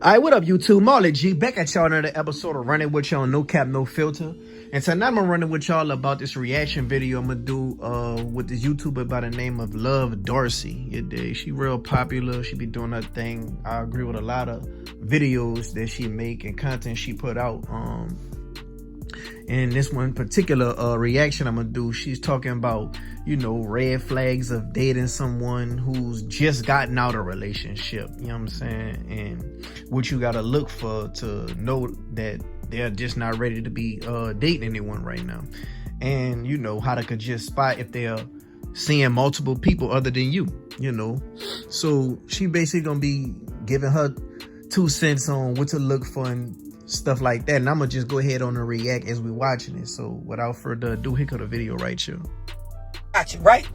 Alright, what up, YouTube? Marley G back at y'all another episode of Running With Y'all No Cap No Filter. And tonight I'm running with y'all about this reaction video I'm gonna do with this YouTuber by the name of Love Dorsey. She real popular. She be doing her thing. I agree with a lot of videos that she make and content she put out. And this one particular reaction I'm gonna do, she's talking about, you know, red flags of dating someone who's just gotten out of a relationship, you know what I'm saying, and what you gotta look for to know that they're just not ready to be dating anyone right now, and you know how to could just spot if they're seeing multiple people other than you, you know. So she basically gonna be giving her 2 cents on what to look for and stuff like that, and I'm gonna just go ahead on and react as we watching it. So without further ado, here comes the video right here. Got you, right?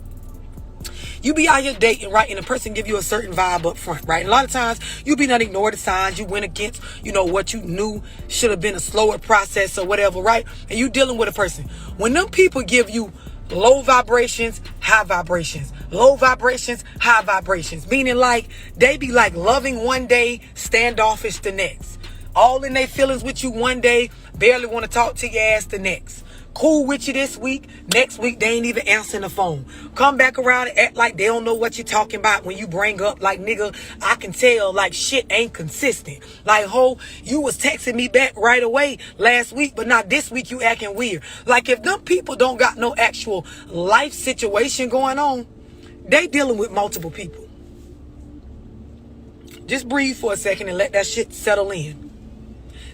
You be out here dating, right, and a person give you a certain vibe up front, right? And a lot of times you be not ignore the signs. You went against, you know, what you knew should have been a slower process or whatever, right? And you dealing with a person. When them people give you low vibrations, high vibrations, low vibrations, high vibrations, meaning like they be like loving one day, standoffish the next. All in their feelings with you one day, barely want to talk to your ass the next. Cool with you this week, next week they ain't even answering the phone. Come back around and act like they don't know what you're talking about when you bring up like, nigga, I can tell like shit ain't consistent. Like, ho, you was texting me back right away last week, but not this week you acting weird. Like, if them people don't got no actual life situation going on, they dealing with multiple people. Just breathe for a second and let that shit settle in.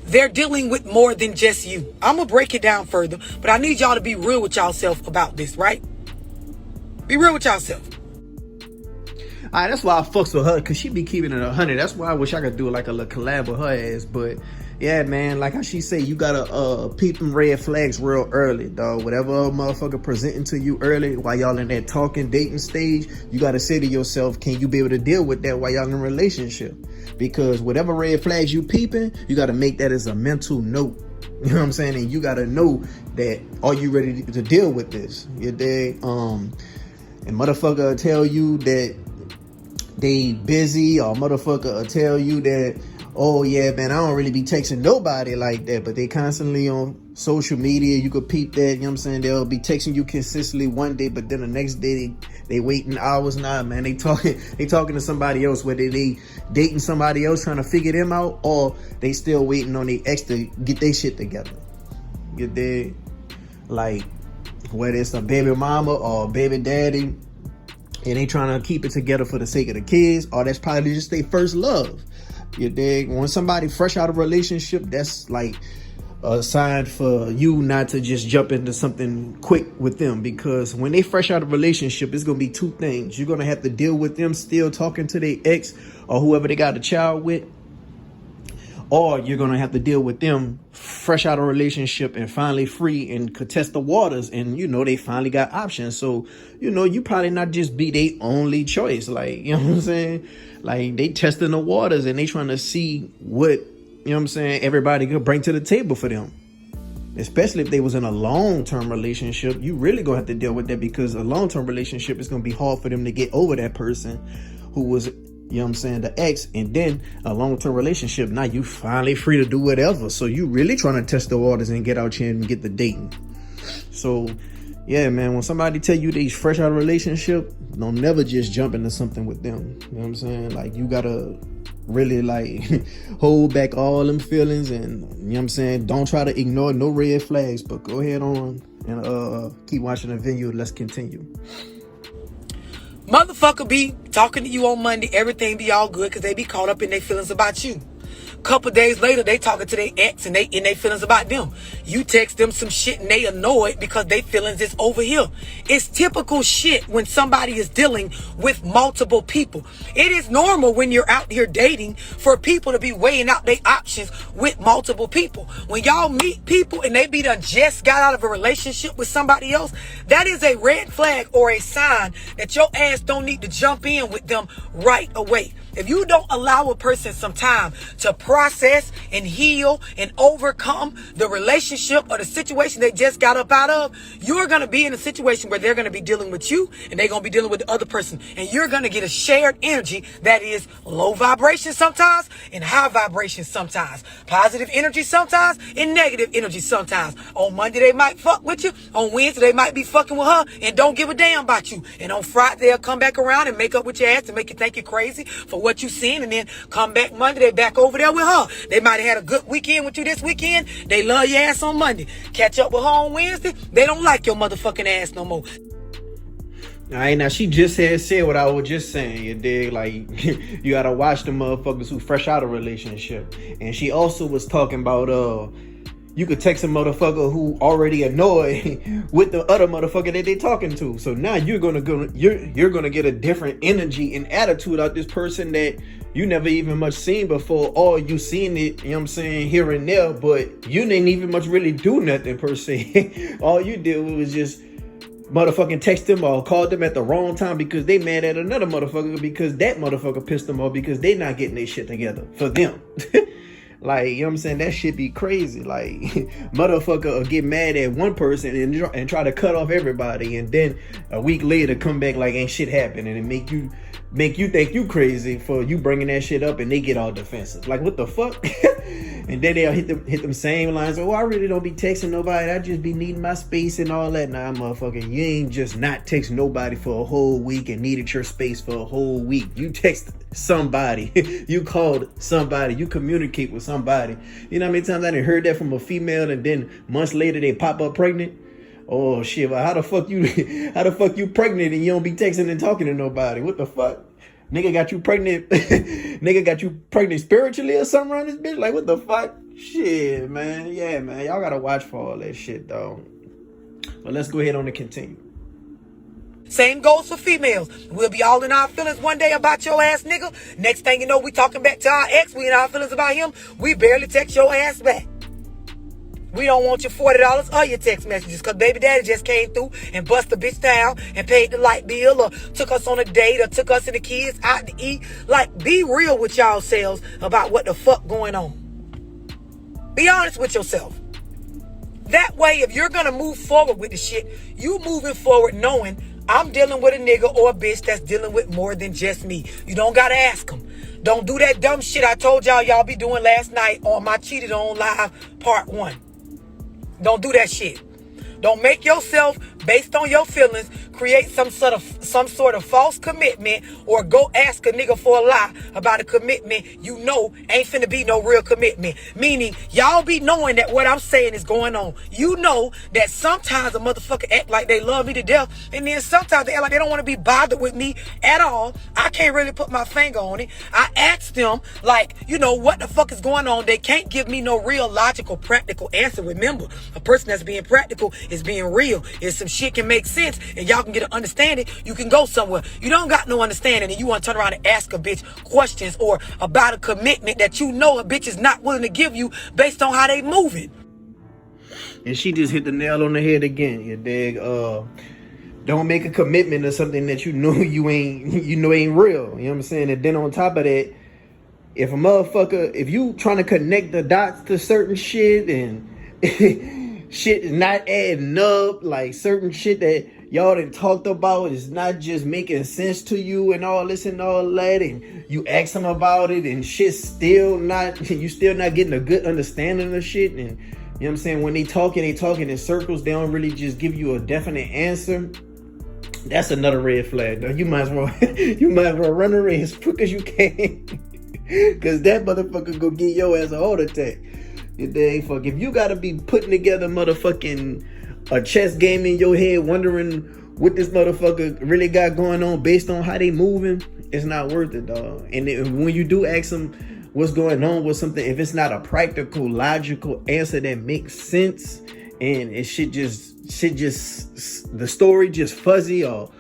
They're dealing with more than just you. I'm going to break it down further, but I need y'all to be real with y'allself about this, right? Be real with y'allself. Alright, that's why I fucks with her, because she be keeping it 100. That's why I wish I could do like a little collab with her ass. But yeah, man, like how she say, you gotta peep them red flags real early, dog. Whatever a motherfucker presenting to you early while y'all in that talking, dating stage, you gotta say to yourself, can you be able to deal with that while y'all in a relationship? Because whatever red flags you peeping, you gotta make that as a mental note. You know what I'm saying? And you gotta know that, are you ready to deal with this? You dig? And motherfucker tell you that they busy, or motherfucker will tell you that, oh yeah, man, I don't really be texting nobody like that, but they constantly on social media. You could peep that, you know what I'm saying? They'll be texting you consistently one day, but then the next day they waiting hours. Nah, man, they talking to somebody else, whether they dating somebody else trying to figure them out, or they still waiting on their ex to get their shit together. You dig? Like, whether it's a baby mama or a baby daddy, and they trying to keep it together for the sake of the kids, or that's probably just their first love. You dig? When somebody fresh out of a relationship, that's like a sign for you not to just jump into something quick with them, because when they fresh out of a relationship, it's gonna be 2 things. You're gonna have to deal with them still talking to their ex or whoever they got a child with, or you're gonna have to deal with them fresh out of a relationship and finally free and contest the waters, and you know they finally got options. So you know you probably not just be their only choice. Like, you know what I'm saying? Like, they testing the waters and they trying to see what, you know what I'm saying, everybody could bring to the table for them. Especially if they was in a long-term relationship, you really gonna have to deal with that, because a long-term relationship is gonna be hard for them to get over that person who was, you know what I'm saying, the ex. And then a long-term relationship, now you finally free to do whatever. So you really trying to test the waters and get out here and get the dating. So yeah, man, when somebody tell you they fresh out of a relationship, don't never just jump into something with them. You know what I'm saying? Like, you gotta really like hold back all them feelings, and you know what I'm saying, don't try to ignore no red flags, but go ahead on and keep watching the video. Let's continue. Motherfucker be talking to you on Monday, everything be all good because they be caught up in their feelings about you. Couple days later, they talking to their ex and they in their feelings about them. You text them some shit and they annoyed because they feelings is over here. It's typical shit when somebody is dealing with multiple people. It is normal when you're out here dating for people to be weighing out their options with multiple people. When y'all meet people and they be done just got out of a relationship with somebody else, that is a red flag or a sign that your ass don't need to jump in with them right away. If you don't allow a person some time to process and heal and overcome the relationship relationship or the situation they just got up out of, you're going to be in a situation where they're going to be dealing with you and they're going to be dealing with the other person. And you're going to get a shared energy that is low vibration sometimes and high vibration sometimes. Positive energy sometimes and negative energy sometimes. On Monday, they might fuck with you. On Wednesday, they might be fucking with her and don't give a damn about you. And on Friday, they'll come back around and make up with your ass and make you think you're crazy for what you seen. And then come back Monday, they back over there with her. They might have had a good weekend with you this weekend. They love your ass on Monday. Catch up with her on Wednesday. They don't like your motherfucking ass no more. All right, now she just had said what I was just saying, you dig? Like, you gotta watch the motherfuckers who fresh out of a relationship. And she also was talking about, you could text a motherfucker who already annoyed with the other motherfucker that they talking to. So now you're gonna get a different energy and attitude out this person that you never even much seen before, or you seen it, you know what I'm saying, here and there, but you didn't even much really do nothing per se. All you did was just motherfucking text them or called them at the wrong time because they mad at another motherfucker because that motherfucker pissed them off because they not getting their shit together for them. Like, you know what I'm saying? That shit be crazy. Like, motherfucker will get mad at one person and try to cut off everybody, and then a week later come back like ain't shit happened, and it make you think you crazy for you bringing that shit up, and they get all defensive. Like, what the fuck? And then they'll hit them same lines. Oh, I really don't be texting nobody. I just be needing my space and all that. Nah, motherfucker, you ain't just not text nobody for a whole week and needed your space for a whole week. You text somebody. You called somebody. You communicate with somebody. You know how many times I done heard that from a female, and then months later they pop up pregnant? Oh shit! But how the fuck you pregnant and you don't be texting and talking to nobody? What the fuck? Nigga got you pregnant. Nigga got you pregnant spiritually or something around this bitch? Like, what the fuck? Shit, man. Yeah, man. Y'all gotta watch for all that shit, though. But let's go ahead on and continue. Same goes for females. We'll be all in our feelings one day about your ass nigga. Next thing you know, we talking back to our ex. We in our feelings about him. We barely text your ass back. We don't want your $40 or your text messages because baby daddy just came through and bust the bitch down and paid the light bill or took us on a date or took us and the kids out to eat. Like, be real with y'all selves about what the fuck going on. Be honest with yourself. That way, if you're going to move forward with the shit, you moving forward knowing I'm dealing with a nigga or a bitch that's dealing with more than just me. You don't got to ask them. Don't do that dumb shit I told y'all be doing last night on my Cheated On Live Part 1. Don't do that shit. Don't make yourself, based on your feelings, create some sort of false commitment or go ask a nigga for a lie about a commitment you know ain't finna be no real commitment. Meaning, y'all be knowing that what I'm saying is going on. You know that sometimes a motherfucker act like they love me to death, and then sometimes they act like they don't want to be bothered with me at all. I can't really put my finger on it. I ask them, like, you know, what the fuck is going on? They can't give me no real logical, practical answer. Remember, a person that's being practical is being real. If some shit can make sense and y'all can get an understanding, you can go somewhere. You don't got no understanding and you want to turn around and ask a bitch questions or about a commitment that you know a bitch is not willing to give you based on how they moving. And she just hit the nail on the head again, you dig? Don't make a commitment to something that you know ain't real. You know what I'm saying? And then on top of that, if you trying to connect the dots to certain shit and shit is not adding up, like certain shit that y'all done talked about is not just making sense to you and all this and all that, and you ask them about it and shit's still not getting a good understanding of shit, and you know what I'm saying, when they talking in circles, they don't really just give you a definite answer. That's another red flag, though. You might as well run the race as quick as you can. Cause that motherfucker go get your ass a heart attack. Fuck, if you gotta be putting together motherfucking a chess game in your head, wondering what this motherfucker really got going on based on how they moving, it's not worth it, dog. And when you do ask them what's going on with something, if it's not a practical, logical answer that makes sense, and the story just fuzzy, or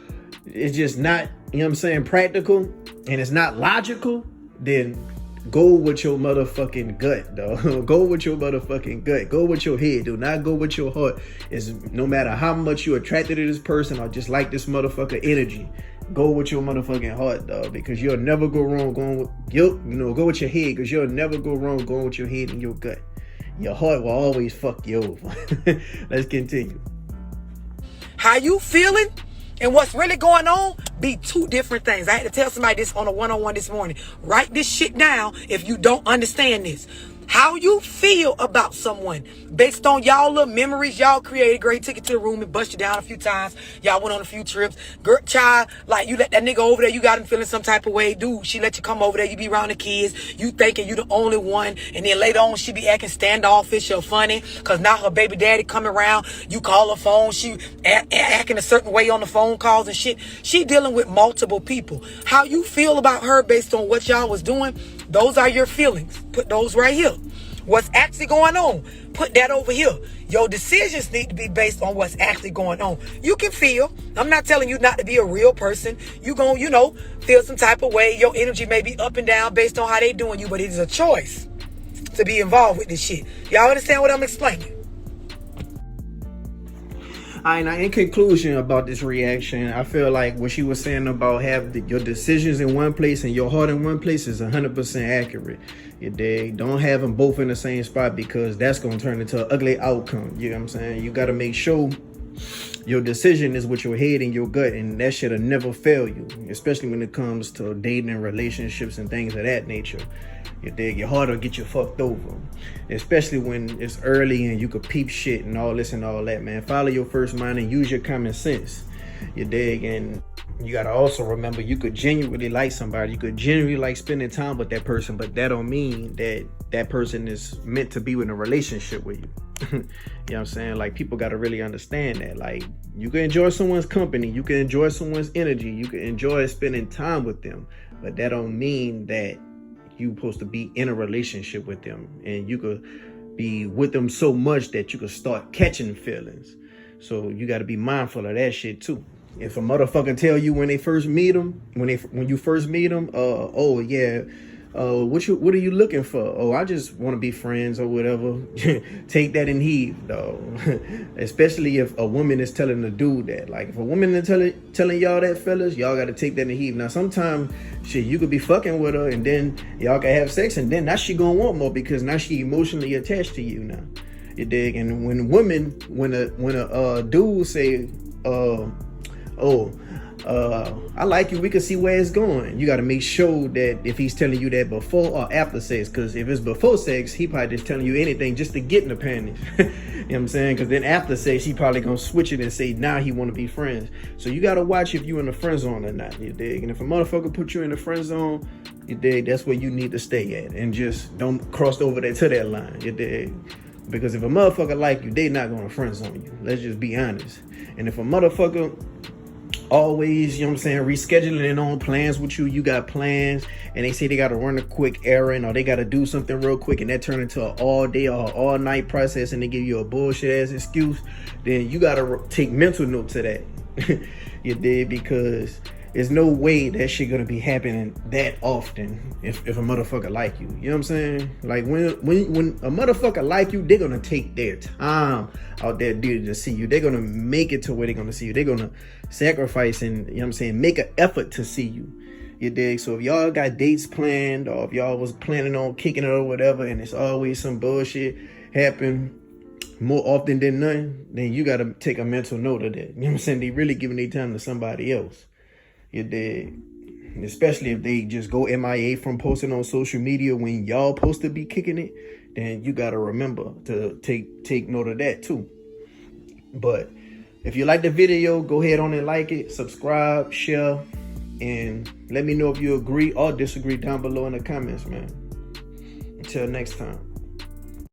it's just not, you know what I'm saying, practical, and it's not logical, then go with your motherfucking gut, though. Go with your motherfucking gut. Go with your head. Do not go with your heart. It's no matter how much you're attracted to this person or just like this motherfucker energy. Go with your motherfucking heart, though, because you'll never go wrong going with go with your head, because you'll never go wrong going with your head and your gut. your heart will always fuck you over. Let's continue. How you feeling and what's really going on be two different things. I had to tell somebody this on a one-on-one this morning. Write this shit down if you don't understand this. How you feel about someone based on y'all little memories y'all created. Great, took you to the room and bust you down a few times. Y'all went on a few trips. Girl, child, like you let that nigga over there, you got him feeling some type of way. Dude, she let you come over there, you be around the kids. You thinking you the only one. And then later on, she be acting standoffish or funny. Cause now her baby daddy come around. You call her phone. She acting a certain way on the phone calls and shit. She dealing with multiple people. How you feel about her based on what y'all was doing, those are your feelings. Put those right here. What's actually going on, put that over here. Your decisions need to be based on what's actually going on. You can feel. I'm not telling you not to be a real person. You gon', feel some type of way. Your energy may be up and down based on how they doing you, but it is a choice to be involved with this shit. Y'all understand what I'm explaining? Now in conclusion about this reaction, I feel like what she was saying about your decisions in one place and your heart in one place is 100% accurate. You dig? Don't have them both in the same spot because that's going to turn into an ugly outcome. You know what I'm saying? You got to make sure your decision is with your head and your gut, and that shit'll never fail you, especially when it comes to dating and relationships and things of that nature. You dig? Your heart will get you fucked over, especially when it's early and you could peep shit and all this and all that, man. Follow your first mind and use your common sense. You dig? And you gotta also remember, you could genuinely like somebody. You could genuinely like spending time with that person, but that don't mean that that person is meant to be in a relationship with you. You know what I'm saying? Like, people gotta really understand that. Like, you can enjoy someone's company, you can enjoy someone's energy, you can enjoy spending time with them, but that don't mean that you supposed to be in a relationship with them, and you could be with them so much that you could start catching feelings. So you got to be mindful of that shit too. If a motherfucker tell you when you first meet them, oh yeah, what are you looking for? Oh, I just want to be friends or whatever. Take that in heed, though. Especially if a woman is telling the dude that. Like, if a woman is telling y'all that, fellas, y'all got to take that in heed. Now, sometimes, shit, you could be fucking with her and then y'all can have sex, and then now she gonna want more because now she emotionally attached to you now. You dig? And when a dude say, I like you, we can see where it's going, you got to make sure that if he's telling you that before or after sex, because if it's before sex, he probably just telling you anything just to get in the panties. You know what I'm saying? Because then after sex, he probably gonna switch it and say now he want to be friends. So you got to watch if you in the friend zone or not. You dig? And if a motherfucker put you in the friend zone, you dig, that's where you need to stay at, and just don't cross over there to that line. You dig? Because if a motherfucker like you, they not gonna friend zone you. Let's just be honest. And if a motherfucker always, you know what I'm saying, rescheduling their own plans with you, you got plans, and they say they got to run a quick errand or they got to do something real quick, and that turn into an all day or all night process, and they give you a bullshit ass excuse, then you got to take mental note to that. You did? Because there's no way that shit gonna be happening that often if a motherfucker like you. You know what I'm saying? Like, when a motherfucker like you, they're gonna take their time out there to see you. They're gonna make it to where they're gonna see you. They're gonna sacrifice and, you know what I'm saying, make an effort to see you. You dig? So if y'all got dates planned, or if y'all was planning on kicking it or whatever, and it's always some bullshit happen more often than none, then you gotta take a mental note of that. You know what I'm saying? They really giving their time to somebody else. You dig? Especially if they just go MIA from posting on social media when y'all supposed to be kicking it, then you gotta remember to take note of that too. But if you like the video, go ahead on and like it, subscribe, share, and let me know if you agree or disagree down below in the comments, man. Until next time.